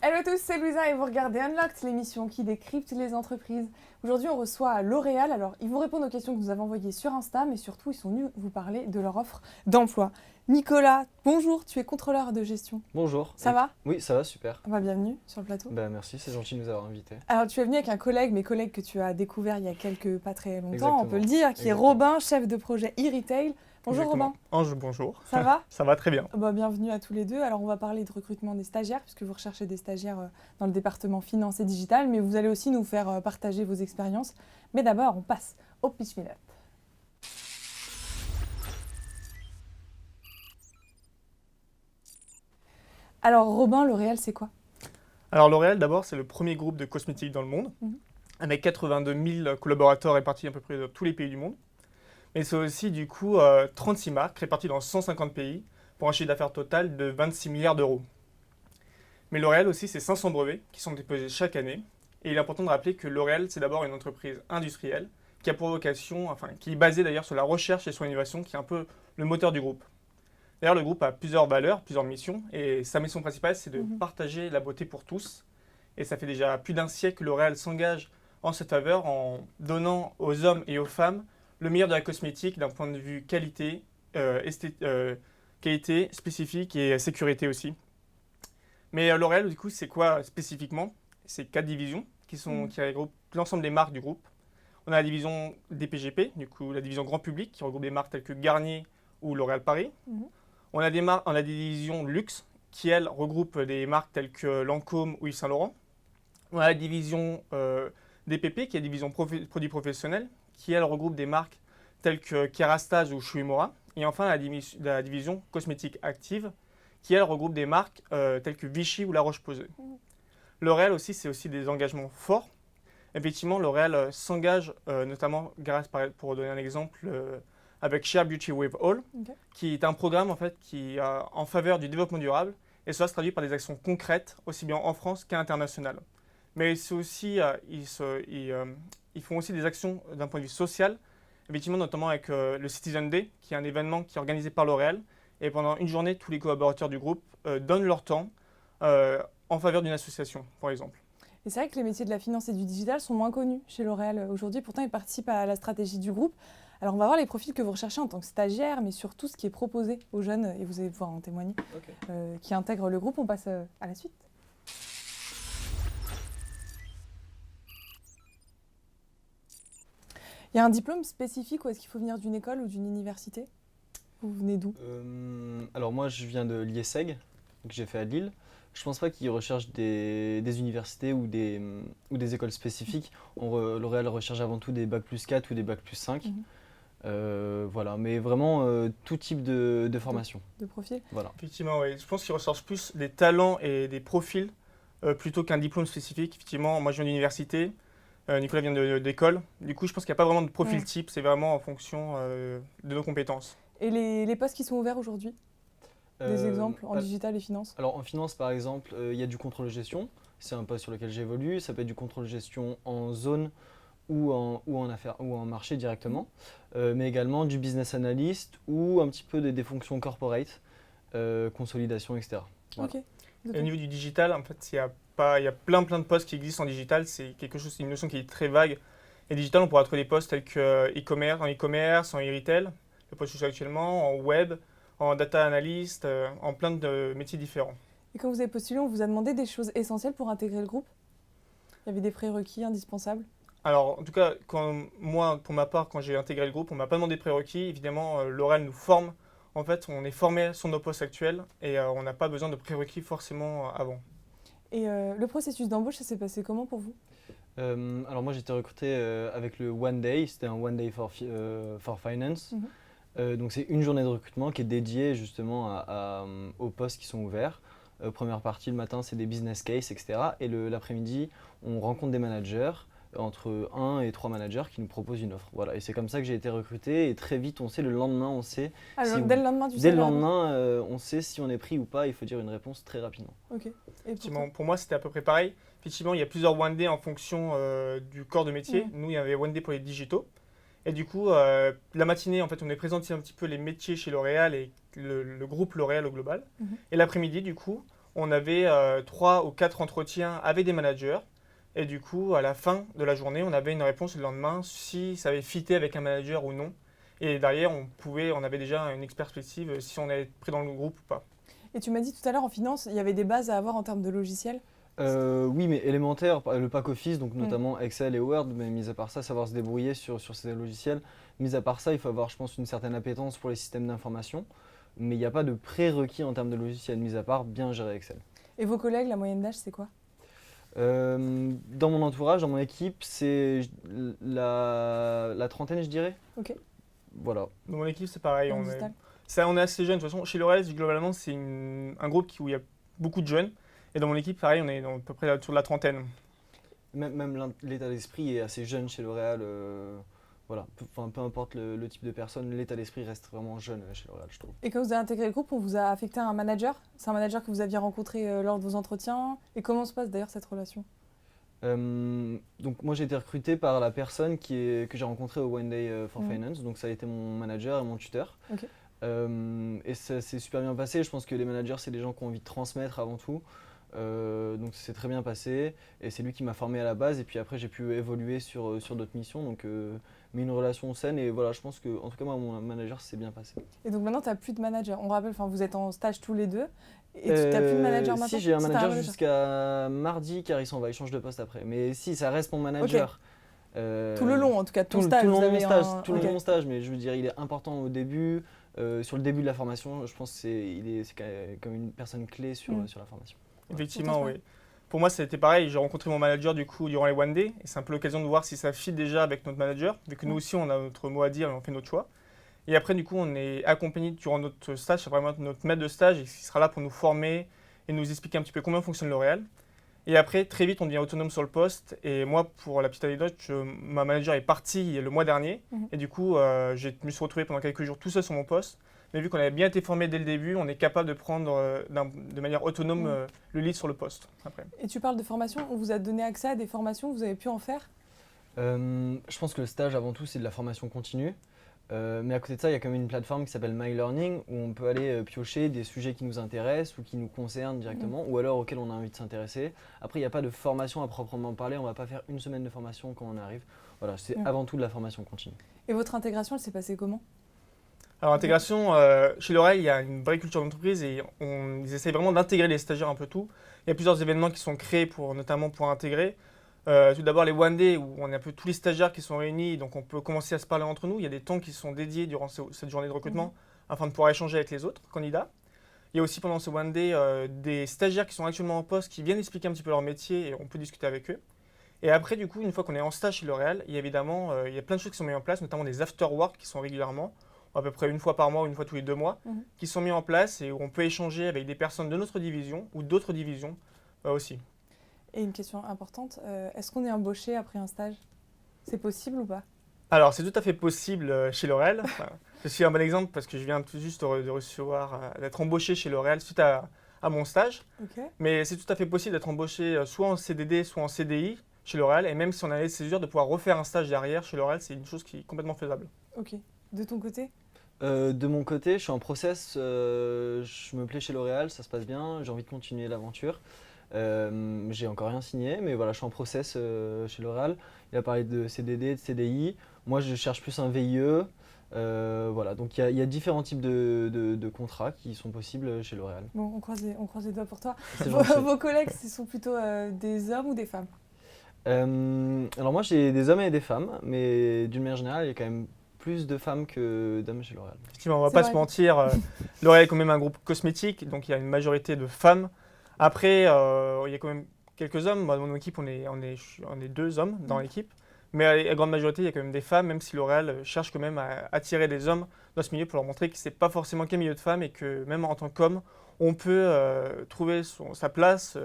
Hello à tous, c'est Louisa et vous regardez Unlocked, l'émission qui décrypte les entreprises. Aujourd'hui, on reçoit L'Oréal. Alors, ils vont répondre aux questions que vous avez envoyées sur Insta, mais surtout, ils sont venus vous parler de leur offre d'emploi. Nicolas, bonjour, tu es contrôleur de gestion. Bonjour. Ça va? Oui, ça va, super. Bienvenue sur le plateau. Merci, c'est gentil de nous avoir invités. Alors, tu es venu avec un collègue, mes collègues que tu as découvert il y a pas très longtemps, Exactement. on peut le dire, qui est Exactement. Robin, chef de projet e-retail. Bonjour Exactement. Robin. Ange, bonjour. Ça va? Ça va très bien. Bienvenue à tous les deux. Alors, on va parler de recrutement des stagiaires, puisque vous recherchez des stagiaires dans le département finance et digital, mais vous allez aussi nous faire partager vos expériences. Mais d'abord, on passe au Pitch Me Up. Alors, Robin, L'Oréal, c'est quoi? Alors L'Oréal, d'abord, c'est le premier groupe de cosmétiques dans le monde, avec 82 000 collaborateurs répartis à peu près dans tous les pays du monde. Mais c'est aussi du coup 36 marques réparties dans 150 pays pour un chiffre d'affaires total de 26 milliards d'euros. Mais L'Oréal aussi, c'est 500 brevets qui sont déposés chaque année. Et il est important de rappeler que L'Oréal, c'est d'abord une entreprise industrielle qui a pour vocation, qui est basée d'ailleurs sur la recherche et sur l'innovation, qui est un peu le moteur du groupe. D'ailleurs, le groupe a plusieurs valeurs, plusieurs missions, et sa mission principale, c'est de partager la beauté pour tous. Et ça fait déjà plus d'un siècle que L'Oréal s'engage en cette faveur en donnant aux hommes et aux femmes le meilleur de la cosmétique d'un point de vue qualité, qualité spécifique et sécurité aussi. Mais L'Oréal, du coup, c'est quoi spécifiquement? C'est 4 divisions qui regroupent l'ensemble des marques du groupe. On a la division DPGP, du coup la division grand public, qui regroupe des marques telles que Garnier ou L'Oréal Paris. On a des divisions luxe, qui elles regroupent des marques telles que Lancôme ou Yves Saint Laurent. On a la division DPP, qui est la division produits professionnels, qui elle regroupe des marques telles que Kérastase ou Shuimura. Et enfin la division cosmétique active, qui elle regroupe des marques telles que Vichy ou La Roche-Posay. L'Oréal aussi, c'est aussi des engagements forts. Effectivement, L'Oréal s'engage notamment, pour donner un exemple, avec Share Beauty with All, qui est un programme en fait qui en faveur du développement durable, et cela se traduit par des actions concrètes, aussi bien en France qu'à l'international. Mais c'est aussi, ils font aussi des actions d'un point de vue social, effectivement notamment avec le Citizen Day, qui est un événement qui est organisé par L'Oréal, et pendant une journée, tous les collaborateurs du groupe donnent leur temps en faveur d'une association, par exemple. Et c'est vrai que les métiers de la finance et du digital sont moins connus chez L'Oréal aujourd'hui, pourtant ils participent à la stratégie du groupe. Alors on va voir les profils que vous recherchez en tant que stagiaire, mais surtout ce qui est proposé aux jeunes, et vous allez pouvoir en témoigner, qui intègrent le groupe. On passe à la suite. Il y a un diplôme spécifique ou est-ce qu'il faut venir d'une école ou d'une université? Vous venez d'où? Alors moi, je viens de l'IESEG, que j'ai fait à Lille. Je pense pas qu'ils recherchent des universités ou des écoles spécifiques. L'Oréal recherche avant tout des bac plus 4 ou des bac plus 5. Voilà, mais vraiment tout type de formation. De profil. Voilà. Effectivement, oui. Je pense qu'ils recherchent plus des talents et des profils plutôt qu'un diplôme spécifique. Effectivement, moi je viens d'université, Nicolas vient d'école. Du coup, je pense qu'il n'y a pas vraiment de profil type, c'est vraiment en fonction de nos compétences. Et les postes qui sont ouverts aujourd'hui? Des exemples en digital et finance? Alors en finance par exemple, il y a du contrôle de gestion, c'est un poste sur lequel j'évolue, ça peut être du contrôle de gestion en zone ou en affaires ou en marché directement, mais également du business analyst ou un petit peu des fonctions corporate, consolidation, etc. Voilà. Et au niveau du digital, en fait, il y a plein de postes qui existent en digital, c'est une notion qui est très vague. Et digital, on pourra trouver des postes tels que e-commerce, en e-retail, le poste que je suis actuellement, en web, en data analyst, en plein de métiers différents. Et quand vous avez postulé, on vous a demandé des choses essentielles pour intégrer le groupe? Il y avait des prérequis indispensables? Alors, en tout cas, pour ma part, quand j'ai intégré le groupe, on ne m'a pas demandé de prérequis. Évidemment, L'Oréal nous forme. En fait, on est formé sur nos postes actuels et on n'a pas besoin de prérequis forcément avant. Et le processus d'embauche, ça s'est passé comment pour vous? Alors moi, j'ai été recruté avec le One Day, c'était un One Day for Finance. Donc c'est une journée de recrutement qui est dédiée justement aux postes qui sont ouverts. Première partie, le matin, c'est des business cases, etc. Et l'après-midi, on rencontre des managers, entre 1 et 3 managers qui nous proposent une offre. Voilà. Et c'est comme ça que j'ai été recruté. Et très vite, le lendemain, on sait. Dès le lendemain Dès le lendemain, on sait si on est pris ou pas. Il faut dire une réponse très rapidement. Ok. Et pour moi, c'était à peu près pareil. Effectivement, il y a plusieurs One Day en fonction du corps de métier. Nous, il y avait One Day pour les digitaux. Et du coup, la matinée, en fait, on est présenté un petit peu les métiers chez L'Oréal et le groupe L'Oréal au global. Et l'après-midi, du coup, on avait 3 ou 4 entretiens avec des managers. Et du coup, à la fin de la journée, on avait une réponse le lendemain si ça avait fité avec un manager ou non. Et derrière, on avait déjà une perspective si on allait pris dans le groupe ou pas. Et tu m'as dit tout à l'heure en finance, il y avait des bases à avoir en termes de logiciels. Oui, mais élémentaire, le pack Office, donc notamment Excel et Word, mais mis à part ça, savoir se débrouiller sur ces logiciels. Mis à part ça, il faut avoir, je pense, une certaine appétence pour les systèmes d'information, mais il n'y a pas de prérequis en termes de logiciels, mis à part bien gérer Excel. Et vos collègues, la moyenne d'âge, c'est quoi? Dans mon entourage, dans mon équipe, c'est la trentaine, je dirais. Ok. Voilà. Dans mon équipe, c'est pareil. Dans On le est, digital. on est assez jeunes. De toute façon, chez L'Oréal, globalement, c'est un groupe où il y a beaucoup de jeunes. Et dans mon équipe, pareil, on est à peu près autour de la trentaine. Même l'état d'esprit est assez jeune chez L'Oréal. Voilà. Peu importe le type de personne, l'état d'esprit reste vraiment jeune chez L'Oréal, je trouve. Et quand vous avez intégré le groupe, on vous a affecté un manager? C'est un manager que vous aviez rencontré lors de vos entretiens. Et comment se passe d'ailleurs cette relation? Donc moi j'ai été recruté par la personne que j'ai rencontrée au One Day for Mhm. Finance, donc ça a été mon manager et mon tuteur. Ok. Et ça s'est super bien passé. Je pense que les managers c'est des gens qui ont envie de transmettre avant tout. Donc ça s'est très bien passé et c'est lui qui m'a formé à la base et puis après j'ai pu évoluer sur d'autres missions, donc mais une relation saine et voilà, je pense que en tout cas moi mon manager s'est bien passé. Et donc maintenant, tu n'as plus de manager. On rappelle, vous êtes en stage tous les deux. Et tu n'as plus de manager maintenant? Si, j'ai un t'as manager jusqu'à mardi car il s'en va, il change de poste après. Mais si, ça reste mon manager. Tout le long en tout cas, de ton Tout stage. le long vous de mon avez stage, un- tout le long ok. de mon stage, mais je veux dire, il est important au début, sur le début de la formation, je pense que c'est comme une personne clé sur la formation. Effectivement, Ouais. oui. Pour moi, c'était pareil. J'ai rencontré mon manager du coup durant les One Day. Et c'est un peu l'occasion de voir si ça fit déjà avec notre manager, vu que nous aussi, on a notre mot à dire et on fait notre choix. Et après, du coup, on est accompagné durant notre stage. C'est vraiment notre maître de stage et qui sera là pour nous former et nous expliquer un petit peu comment fonctionne L'Oréal. Et après, très vite, on devient autonome sur le poste. Et moi, pour la petite anecdote, ma manager est partie le mois dernier. Mhm. Et du coup, je me suis retrouvé pendant quelques jours tout seul sur mon poste. Mais vu qu'on avait bien été formé dès le début, on est capable de prendre de manière autonome le lead sur le poste. Après. Et tu parles de formation, on vous a donné accès à des formations, vous avez pu en faire? Je pense que le stage, avant tout, c'est de la formation continue. Mais à côté de ça, il y a quand même une plateforme qui s'appelle My Learning où on peut aller piocher des sujets qui nous intéressent ou qui nous concernent directement ou alors auxquels on a envie de s'intéresser. Après, il n'y a pas de formation à proprement parler, on ne va pas faire une semaine de formation quand on arrive. Voilà, c'est avant tout de la formation continue. Et votre intégration, elle s'est passée comment? Alors, intégration, chez L'Oréal, il y a une vraie culture d'entreprise et ils essayent vraiment d'intégrer les stagiaires un peu tout. Il y a plusieurs événements qui sont créés notamment pour intégrer. Tout d'abord les One Day où on a un peu tous les stagiaires qui sont réunis, donc on peut commencer à se parler entre nous. Il y a des temps qui sont dédiés durant cette journée de recrutement afin de pouvoir échanger avec les autres candidats. Il y a aussi pendant ce One Day des stagiaires qui sont actuellement en poste qui viennent expliquer un petit peu leur métier et on peut discuter avec eux. Et après, du coup, une fois qu'on est en stage chez L'Oréal, il y a évidemment il y a plein de choses qui sont mises en place, notamment des after-work qui sont régulièrement, à peu près une fois par mois ou une fois tous les 2 mois, qui sont mis en place et où on peut échanger avec des personnes de notre division ou d'autres divisions aussi. Et une question importante, est-ce qu'on est embauché après un stage? C'est possible ou pas? Alors, c'est tout à fait possible chez L'Oréal. Enfin, je suis un bon exemple parce que je viens tout juste de recevoir, d'être embauché chez L'Oréal suite à mon stage. Ok. Mais c'est tout à fait possible d'être embauché soit en CDD, soit en CDI chez L'Oréal. Et même si on a les césures, de pouvoir refaire un stage derrière chez L'Oréal, c'est une chose qui est complètement faisable. Ok. De ton côté? De mon côté, je suis en process, je me plais chez L'Oréal, ça se passe bien, j'ai envie de continuer l'aventure. J'ai encore rien signé, mais voilà, je suis en process chez L'Oréal. Il a parlé de CDD, de CDI. Moi, je cherche plus un VIE. Voilà, donc il y a différents types de contrats qui sont possibles chez L'Oréal. Bon, on croise les doigts pour toi. C'est Vos, gentil. vos collègues, ce sont plutôt des hommes ou des femmes? Alors moi, j'ai des hommes et des femmes, mais d'une manière générale, il y a quand même plus de femmes que d'hommes chez L'Oréal. Effectivement, on ne va C'est pas vrai. se mentir. L'Oréal est quand même un groupe cosmétique, donc il y a une majorité de femmes. Après, il y a quand même quelques hommes. Moi, dans mon équipe, on est 2 hommes dans l'équipe. Mais à la grande majorité, il y a quand même des femmes, même si L'Oréal cherche quand même à attirer des hommes dans ce milieu pour leur montrer que ce n'est pas forcément qu'un milieu de femmes et que même en tant qu'homme, on peut trouver sa place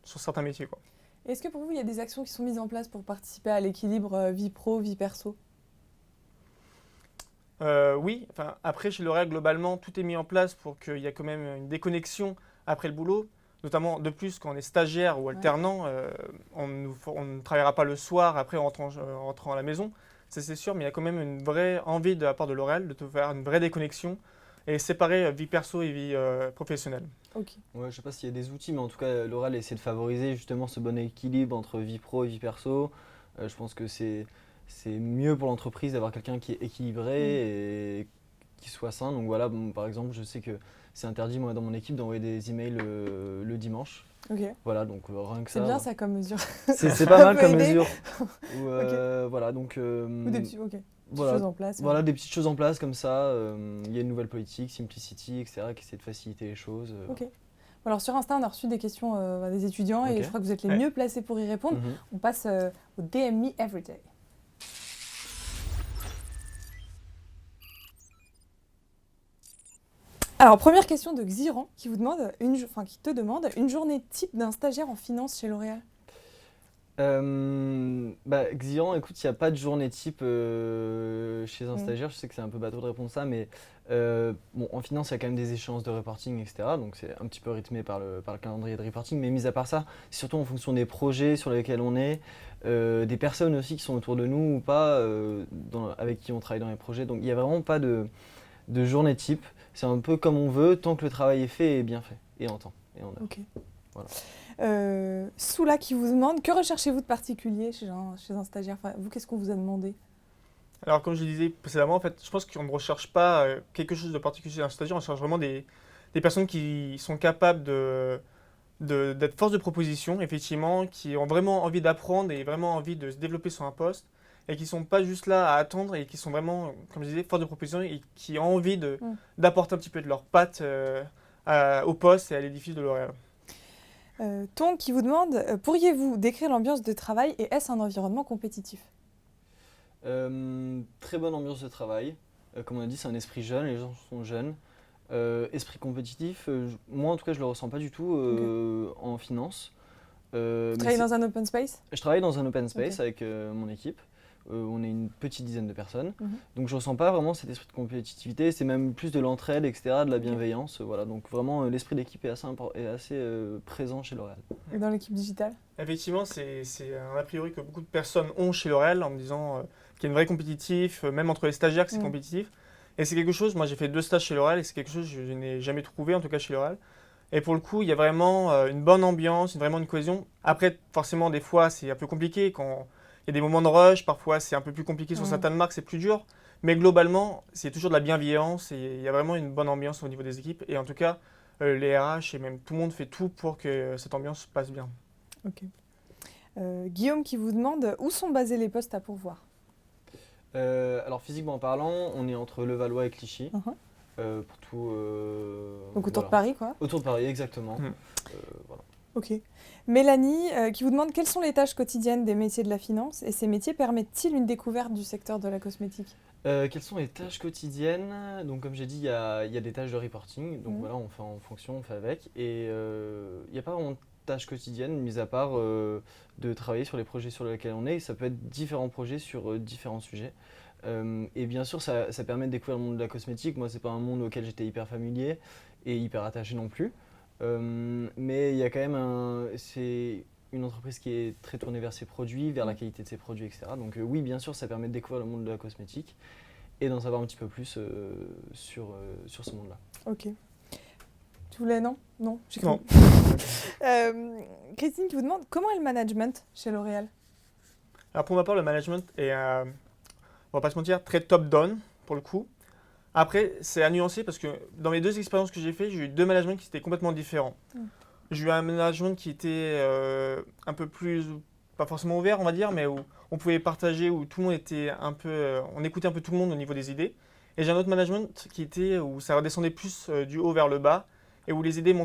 sur certains métiers, quoi. Est-ce que pour vous, il y a des actions qui sont mises en place pour participer à l'équilibre vie pro, vie perso? Oui, enfin, après chez L'Oréal, globalement, tout est mis en place pour qu'il y ait quand même une déconnexion après le boulot. Notamment, de plus, quand on est stagiaire ou alternant, on ne travaillera pas le soir après en rentrant à la maison, ça c'est sûr, mais il y a quand même une vraie envie de la part de L'Oréal de te faire une vraie déconnexion et séparer vie perso et vie professionnelle. Ok. Ouais, je ne sais pas s'il y a des outils, mais en tout cas, L'Oréal essaie de favoriser justement ce bon équilibre entre vie pro et vie perso. Je pense que c'est mieux pour l'entreprise d'avoir quelqu'un qui est équilibré et qui soit sain. Donc voilà, bon, par exemple, je sais que c'est interdit, moi, dans mon équipe, d'envoyer des emails le dimanche. Ok. Voilà, donc rien que ça. C'est bien ça comme mesure. C'est pas mal peut comme aider. mesure. Voilà, donc. Ou des petites Voilà, choses en place. voilà, des petites choses en place comme ça. Il y a une nouvelle politique, Simplicity, etc., qui essaie de faciliter les choses. Ok. Alors sur Insta, on a reçu des questions des étudiants et Ok. je crois que vous êtes les mieux placés pour y répondre. Mhm. On passe au DM Me Everyday. Alors première question de Xiran qui te demande une journée type d'un stagiaire en finance chez L'Oréal. Xian, écoute, il n'y a pas de journée type chez un stagiaire. Je sais que c'est un peu bateau de répondre ça, mais en finance, il y a quand même des échéances de reporting, etc. Donc c'est un petit peu rythmé par le calendrier de reporting. Mais mis à part ça, c'est surtout en fonction des projets sur lesquels on est, des personnes aussi qui sont autour de nous ou pas, avec qui on travaille dans les projets. Donc il n'y a vraiment pas de journée type. C'est un peu comme on veut, tant que le travail est fait et bien fait, et en temps, et en heure. Ok. Voilà. Soula qui vous demande que recherchez-vous de particulier chez un stagiaire. Enfin, vous, qu'est-ce qu'on vous a demandé? Alors, comme je le disais précédemment, en fait, je pense qu'on ne recherche pas quelque chose de particulier chez un stagiaire, on cherche vraiment des personnes qui sont capables d'être force de proposition, effectivement, qui ont vraiment envie d'apprendre et vraiment envie de se développer sur un poste, et qui ne sont pas juste là à attendre et qui sont vraiment, comme je disais, force de proposition et qui ont envie d'apporter un petit peu de leur patte au poste et à l'édifice de L'Oréal. Ton qui vous demande, pourriez-vous décrire l'ambiance de travail et est-ce un environnement compétitif? Très bonne ambiance de travail. Comme on a dit, c'est un esprit jeune, les gens sont jeunes. Esprit compétitif, moi en tout cas, je ne le ressens pas du tout en finance. Vous travaillez dans un open space? Je travaille dans un open space avec mon équipe. On est une petite dizaine de personnes. Donc je ne ressens pas vraiment cet esprit de compétitivité. C'est même plus de l'entraide, etc., de la bienveillance. Voilà. Donc vraiment, l'esprit d'équipe est assez présent chez L'Oréal. Et dans l'équipe digitale? Effectivement, c'est un a priori que beaucoup de personnes ont chez L'Oréal en me disant qu'il y a une vraie compétitif, même entre les stagiaires que c'est compétitif. Et c'est quelque chose, moi j'ai fait 2 stages chez L'Oréal et c'est quelque chose que je n'ai jamais trouvé, en tout cas chez L'Oréal. Et pour le coup, il y a vraiment une bonne ambiance, vraiment une cohésion. Après, forcément, des fois, c'est un peu compliqué quand il y a des moments de rush, parfois c'est un peu plus compliqué sur certaines marques, c'est plus dur. Mais globalement, c'est toujours de la bienveillance et il y a vraiment une bonne ambiance au niveau des équipes. Et en tout cas, les RH et même tout le monde fait tout pour que cette ambiance passe bien. Ok. Guillaume qui vous demande où sont basés les postes à pourvoir? Alors physiquement parlant, on est entre Levallois et Clichy. Pour tout. Donc autour de Paris, quoi. Autour de Paris, exactement. Voilà. Ok. Mélanie qui vous demande quelles sont les tâches quotidiennes des métiers de la finance et ces métiers permettent-ils une découverte du secteur de la cosmétique? Quelles sont les tâches quotidiennes? Donc comme j'ai dit, il y a des tâches de reporting. Donc voilà, on fait en fonction, on fait avec. Et il n'y a pas vraiment de tâches quotidiennes, mis à part de travailler sur les projets sur lesquels on est. Ça peut être différents projets sur différents sujets. Et bien sûr, ça permet de découvrir le monde de la cosmétique. Moi, c'est pas un monde auquel j'étais hyper familier et hyper attaché non plus. Mais il y a quand même c'est une entreprise qui est très tournée vers ses produits, vers la qualité de ses produits, etc. Donc oui, bien sûr, ça permet de découvrir le monde de la cosmétique et d'en savoir un petit peu plus sur ce monde-là. Ok. Tu voulais, non? Non, j'ai cru. Non. Christine qui vous demande comment est le management chez L'Oréal? Alors pour ma part, le management est, on va pas se mentir, très top-down pour le coup. Après, c'est à nuancer parce que dans mes 2 expériences que j'ai fait, j'ai eu 2 managements qui étaient complètement différents. J'ai eu un management qui était un peu plus, pas forcément ouvert on va dire, mais où on pouvait partager, où tout le monde était un peu, on écoutait un peu tout le monde au niveau des idées. Et j'ai un autre management qui était où ça redescendait plus du haut vers le bas et où les idées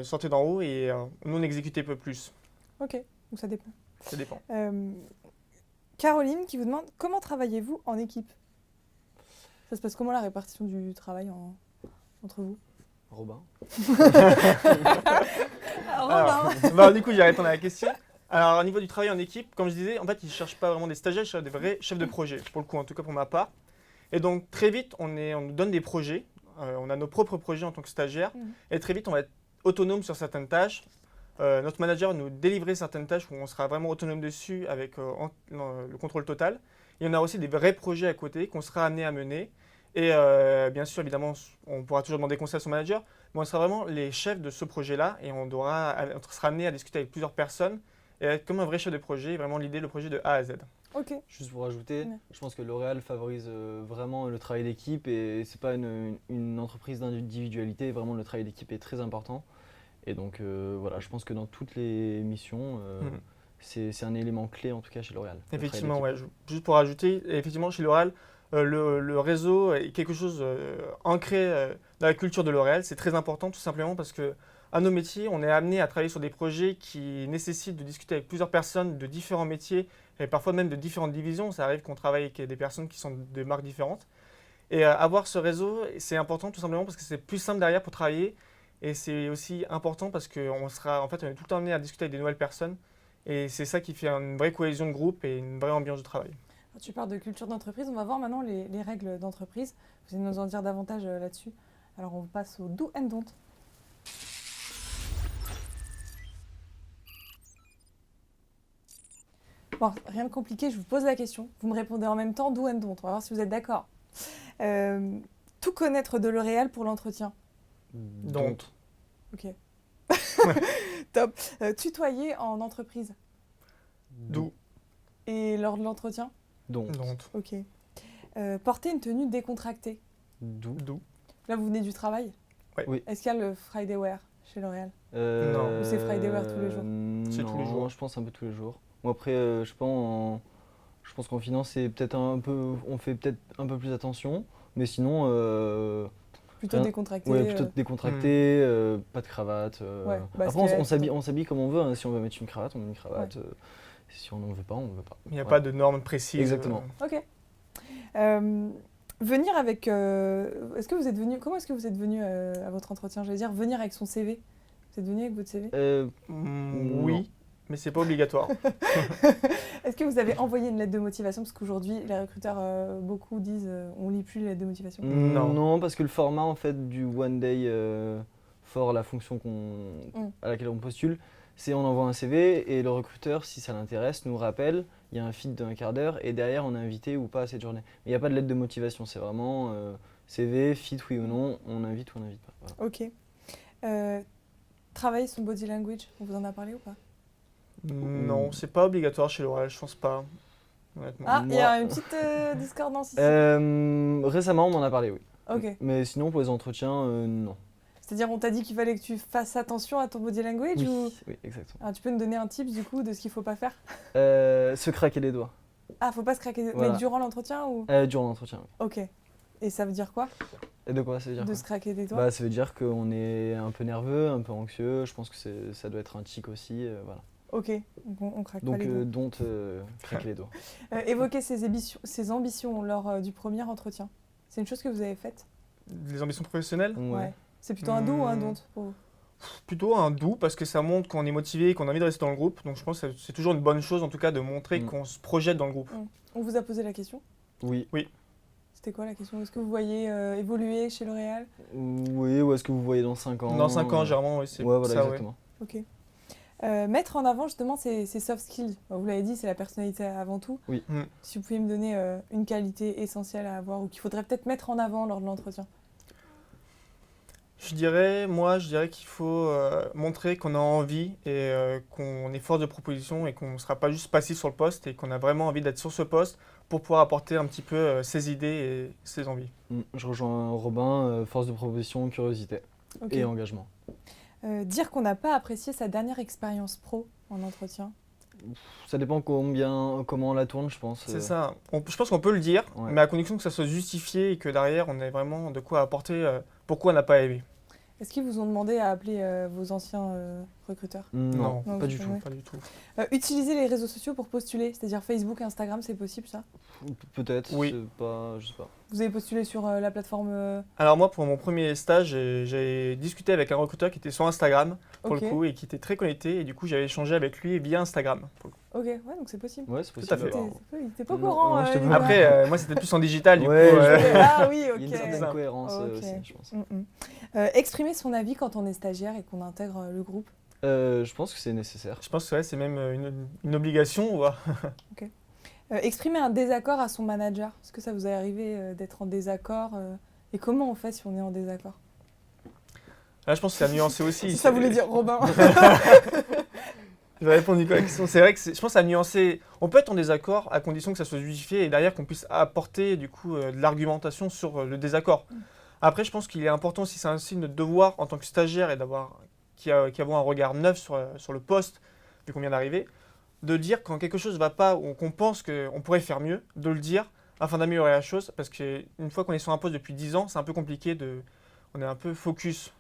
sortaient d'en haut et nous on exécutait un peu plus. Ok, donc ça dépend. Ça dépend. Caroline qui vous demande comment travaillez-vous en équipe? Ça se passe comment la répartition du travail entre vous? Robin. Alors, du coup, j'ai répondu à la question. Alors, au niveau du travail en équipe, comme je disais, en fait, ils ne cherchent pas vraiment des stagiaires, ils cherchent des vrais chefs de projet, pour le coup, en tout cas pour ma part. Et donc, très vite, on nous donne des projets. On a nos propres projets en tant que stagiaire. Et très vite, on va être autonome sur certaines tâches. Notre manager va nous délivrer certaines tâches où on sera vraiment autonome dessus avec le contrôle total. Et on a aussi des vrais projets à côté qu'on sera amené à mener. Et bien sûr, évidemment, on pourra toujours demander conseil à son manager, mais on sera vraiment les chefs de ce projet-là et on sera amené à discuter avec plusieurs personnes et être comme un vrai chef de projet et vraiment l'idée, le projet de A à Z. Ok. Juste pour ajouter, Ouais. je pense que L'Oréal favorise vraiment le travail d'équipe et c'est pas une entreprise d'individualité, vraiment le travail d'équipe est très important. Et donc voilà, je pense que dans toutes les missions, c'est un élément clé en tout cas chez L'Oréal. Effectivement, ouais. Juste pour ajouter, effectivement, chez L'Oréal, le réseau est quelque chose ancré dans la culture de L'Oréal. C'est très important tout simplement parce que à nos métiers, on est amené à travailler sur des projets qui nécessitent de discuter avec plusieurs personnes de différents métiers et parfois même de différentes divisions. Ça arrive qu'on travaille avec des personnes qui sont de marques différentes. Et avoir ce réseau, c'est important tout simplement parce que c'est plus simple derrière pour travailler. Et c'est aussi important parce qu'on on est tout le temps amené à discuter avec des nouvelles personnes. Et c'est ça qui fait une vraie cohésion de groupe et une vraie ambiance de travail. Tu parles de culture d'entreprise, on va voir maintenant les règles d'entreprise. Vous allez nous en dire davantage là-dessus. Alors on passe au do and don't. Bon, rien de compliqué, je vous pose la question. Vous me répondez en même temps do and don't. On va voir si vous êtes d'accord. Tout connaître de L'Oréal pour l'entretien. Don't. Ok. Top. Tutoyer en entreprise. Do. Et lors de l'entretien. Donc. Don't. Ok. Porter une tenue décontractée. Do. Là, vous venez du travail. Ouais. Oui. Est-ce qu'il y a le Friday Wear chez L'Oréal? Non. Ou c'est Friday Wear tous les jours? C'est tous les jours. Je pense un peu tous les jours. Bon, après, je pense qu'en finance, c'est peut-être on fait peut-être un peu plus attention, mais sinon. Plutôt décontracté. Ouais, plutôt décontracté, pas de cravate. Ouais, Après, on s'habille comme on veut. Hein. Si on veut mettre une cravate, on met une cravate. Si on n'en veut pas, on ne veut pas. Il n'y a pas de normes précises. Exactement. Ok. Venir avec. Comment est-ce que vous êtes venu à votre entretien? J'allais dire venir avec son CV. Vous êtes venu avec votre CV? Oui, mais c'est pas obligatoire. Est-ce que vous avez envoyé une lettre de motivation? Parce qu'aujourd'hui, les recruteurs, beaucoup disent on lit plus les lettres de motivation. Non, parce que le format en fait du One Day for la fonction à laquelle on postule, c'est on envoie un CV et le recruteur, si ça l'intéresse, nous rappelle. Il y a un feed d'un quart d'heure et derrière on est invité ou pas à cette journée. Mais il n'y a pas de lettre de motivation, c'est vraiment CV, feed oui ou non, on invite ou on n'invite pas. Voilà. Ok. Travailler son body language, on vous en a parlé ou pas? Non, c'est pas obligatoire chez L'Oréal, je pense pas. Honnêtement. Ah, il y a une petite discordance ici. Récemment, on en a parlé, oui. Ok. Mais sinon, pour les entretiens, non. C'est-à-dire, on t'a dit qu'il fallait que tu fasses attention à ton body language ou... Oui, exactement. Alors, tu peux nous donner un tips du coup de ce qu'il faut pas faire? Se craquer les doigts. Ah, faut pas se craquer. Voilà. Mais durant l'entretien ou... Durant l'entretien, oui. Ok. Et ça veut dire quoi? Et de quoi ça veut dire De quoi? se craquer des doigts? Bah, ça veut dire qu'on est un peu nerveux, un peu anxieux. Je pense que ça doit être un tic aussi, voilà. Ok, donc on craque pas Donc, les doigts. don't craquer les doigts. Évoquer ses ambitions lors du premier entretien. C'est une chose que vous avez faite? Les ambitions professionnelles? Ouais. C'est plutôt un do ou un don't pour vous? Plutôt un do parce que ça montre qu'on est motivé et qu'on a envie de rester dans le groupe. Donc je pense que c'est toujours une bonne chose en tout cas de montrer qu'on se projette dans le groupe. On vous a posé la question? Oui. C'était quoi la question? Est-ce que vous voyez évoluer chez L'Oréal? Oui, ou est-ce que vous voyez dans 5 ans? Dans 5 ans, généralement, oui, c'est ouais, voilà, ça, exactement. Ok. Mettre en avant justement ces soft skills. Vous l'avez dit, c'est la personnalité avant tout. Oui. Si vous pouviez me donner une qualité essentielle à avoir ou qu'il faudrait peut-être mettre en avant lors de l'entretien. Je dirais qu'il faut montrer qu'on a envie et qu'on est force de proposition et qu'on ne sera pas juste passif sur le poste et qu'on a vraiment envie d'être sur ce poste pour pouvoir apporter un petit peu ses idées et ses envies. Je rejoins Robin, force de proposition, curiosité et engagement. Dire qu'on n'a pas apprécié sa dernière expérience pro en entretien. Ça dépend comment on la tourne, je pense. C'est ça. Je pense qu'on peut le dire, Ouais. mais à condition que ça soit justifié et que derrière, on ait vraiment de quoi apporter pourquoi on n'a pas aimé. Est-ce qu'ils vous ont demandé à appeler vos anciens recruteurs? Non, Non, pas du c'est tout. vrai. Pas du tout. Utiliser les réseaux sociaux pour postuler, c'est-à-dire Facebook, Instagram, c'est possible ça? Peut-être, Oui. je sais pas. Vous avez postulé sur la plateforme Alors moi, pour mon premier stage, j'ai discuté avec un recruteur qui était sur Instagram, pour Ok. le coup, et qui était très connecté, et du coup, j'avais échangé avec lui via Instagram. Pour le coup. Ok, ouais, donc c'est possible. Ouais, c'est Tout à possible. fait. alors. Il était pas au Non, courant. non, je te Nicolas. Après, moi, c'était plus en digital, du Ouais, coup. Ah oui, ok. Il y a une certaine cohérence Ok. aussi, je pense. Exprimer son avis quand on est stagiaire et qu'on intègre le groupe. Je pense que c'est nécessaire. Je pense que ouais, c'est même une obligation. Ouais. Exprimer un désaccord à son manager. Est-ce que ça vous est arrivé d'être en désaccord et comment on fait si on est en désaccord? Là, je pense que c'est à nuancer aussi. Si ça voulait dire Robin. Je vais répondre à la question. C'est vrai que je pense que c'est à nuancer. On peut être en désaccord à condition que ça soit justifié et derrière qu'on puisse apporter du coup de l'argumentation sur le désaccord. Après, je pense qu'il est important, si c'est un signe de devoir en tant que stagiaire et qui avons un regard neuf sur le poste, vu qu'on vient d'arriver, de dire quand quelque chose ne va pas ou qu'on pense qu'on pourrait faire mieux, de le dire afin d'améliorer la chose. Parce qu'une fois qu'on est sur un poste depuis 10 ans, c'est un peu compliqué on est un peu focus.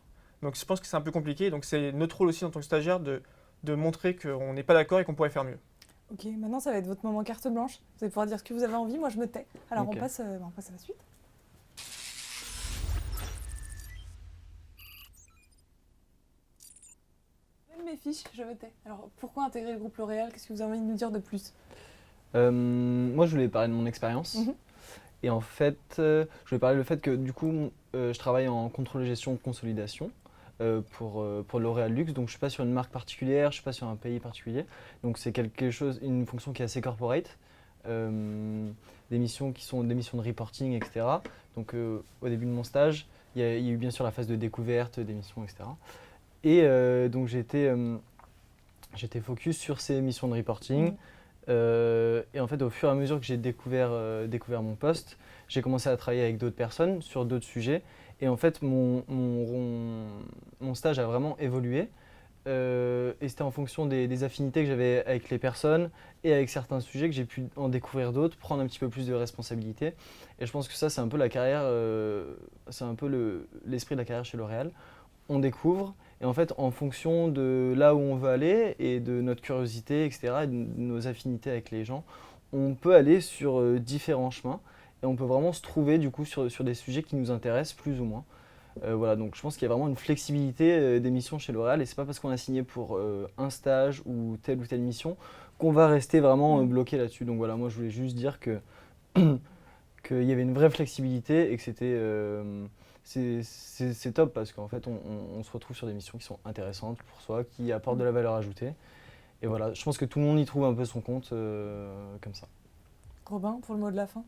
Donc je pense que c'est un peu compliqué. Donc c'est notre rôle aussi en tant que stagiaire de montrer qu'on n'est pas d'accord et qu'on pourrait faire mieux. Ok, maintenant ça va être votre moment carte blanche. Vous allez pouvoir dire ce que vous avez envie, moi je me tais. Alors Ok. on passe à la suite. Même mes fiches, je me tais. Alors pourquoi intégrer le groupe L'Oréal? Qu'est-ce que vous avez envie de nous dire de plus? Moi, je voulais parler de mon expérience. Et en fait, je voulais parler du fait que du coup, je travaille en contrôle de gestion consolidation pour L'Oréal Luxe. Donc, je ne suis pas sur une marque particulière, je ne suis pas sur un pays particulier. Donc, c'est une fonction qui est assez corporate. Des missions qui sont des missions de reporting, etc. Donc, au début de mon stage, il y a eu bien sûr la phase de découverte des missions, etc. Et donc, j'étais focus sur ces missions de reporting. Et en fait, au fur et à mesure que j'ai découvert mon poste, j'ai commencé à travailler avec d'autres personnes sur d'autres sujets. Et en fait, mon stage a vraiment évolué. Et c'était en fonction des affinités que j'avais avec les personnes et avec certains sujets que j'ai pu en découvrir d'autres, prendre un petit peu plus de responsabilités. Et je pense que ça, c'est un peu la carrière, c'est un peu l'esprit de la carrière chez L'Oréal. On découvre. Et en fait, en fonction de là où on veut aller et de notre curiosité, etc., et de nos affinités avec les gens, on peut aller sur différents chemins et on peut vraiment se trouver du coup sur des sujets qui nous intéressent plus ou moins. Voilà, donc je pense qu'il y a vraiment une flexibilité des missions chez L'Oréal et c'est pas parce qu'on a signé pour un stage ou telle mission qu'on va rester vraiment bloqué là-dessus. Donc voilà, moi je voulais juste dire que qu'il y avait une vraie flexibilité et que c'était c'est top parce qu'en fait on se retrouve sur des missions qui sont intéressantes pour soi, qui apportent de la valeur ajoutée. Et voilà, je pense que tout le monde y trouve un peu son compte comme ça. Robin, pour le mot de la fin.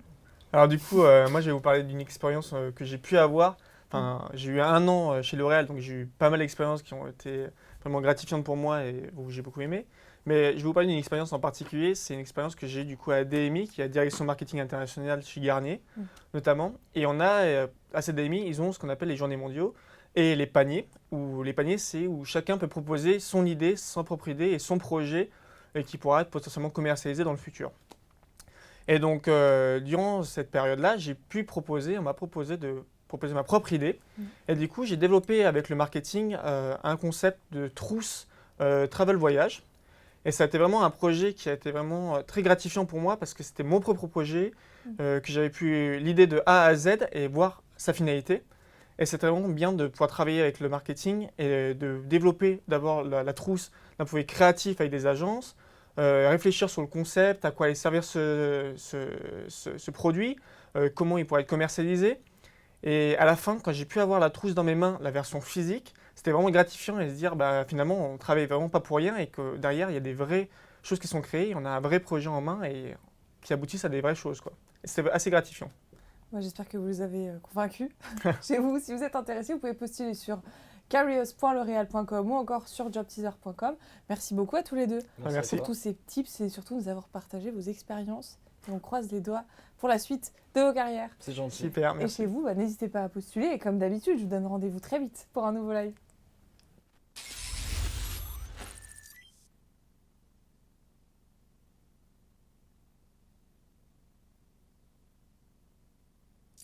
Alors du coup, moi je vais vous parler d'une expérience que j'ai pu avoir. Enfin, j'ai eu 1 an chez L'Oréal, donc j'ai eu pas mal d'expériences qui ont été vraiment gratifiantes pour moi et où j'ai beaucoup aimé. Mais je vais vous parler d'une expérience en particulier. C'est une expérience que j'ai du coup à DMI, qui est la Direction Marketing Internationale chez Garnier, notamment. Et on a, à cette DMI, ils ont ce qu'on appelle les journées mondiaux et les paniers. Où les paniers, c'est où chacun peut proposer son idée, sa propre idée et son projet qui pourra être potentiellement commercialisé dans le futur. Et donc, durant cette période-là, on m'a proposé de proposer ma propre idée. Et du coup, j'ai développé avec le marketing un concept de trousse travel voyage. Et ça a été vraiment un projet qui a été vraiment très gratifiant pour moi parce que c'était mon propre projet, que j'avais pu l'idée de A à Z et voir sa finalité. Et c'était vraiment bien de pouvoir travailler avec le marketing et de développer d'abord la trousse d'un point de vue créatif avec des agences, réfléchir sur le concept, à quoi allait servir ce produit, comment il pourrait être commercialisé. Et à la fin, quand j'ai pu avoir la trousse dans mes mains, la version physique, c'était vraiment gratifiant et se dire finalement on ne travaille vraiment pas pour rien et que derrière il y a des vraies choses qui sont créées, on a un vrai projet en main et qui aboutissent à des vraies choses, quoi. Et c'était assez gratifiant. Moi, j'espère que vous les avez convaincus. Chez vous, si vous êtes intéressé, vous pouvez postuler sur curious.loreal.com ou encore sur jobteaser.com. Merci beaucoup à tous les deux Merci pour tous ces tips et surtout nous avoir partagé vos expériences. Et on croise les doigts pour la suite de vos carrières. C'est gentil. Super, merci. Et chez vous, n'hésitez pas à postuler. Et comme d'habitude, je vous donne rendez-vous très vite pour un nouveau live.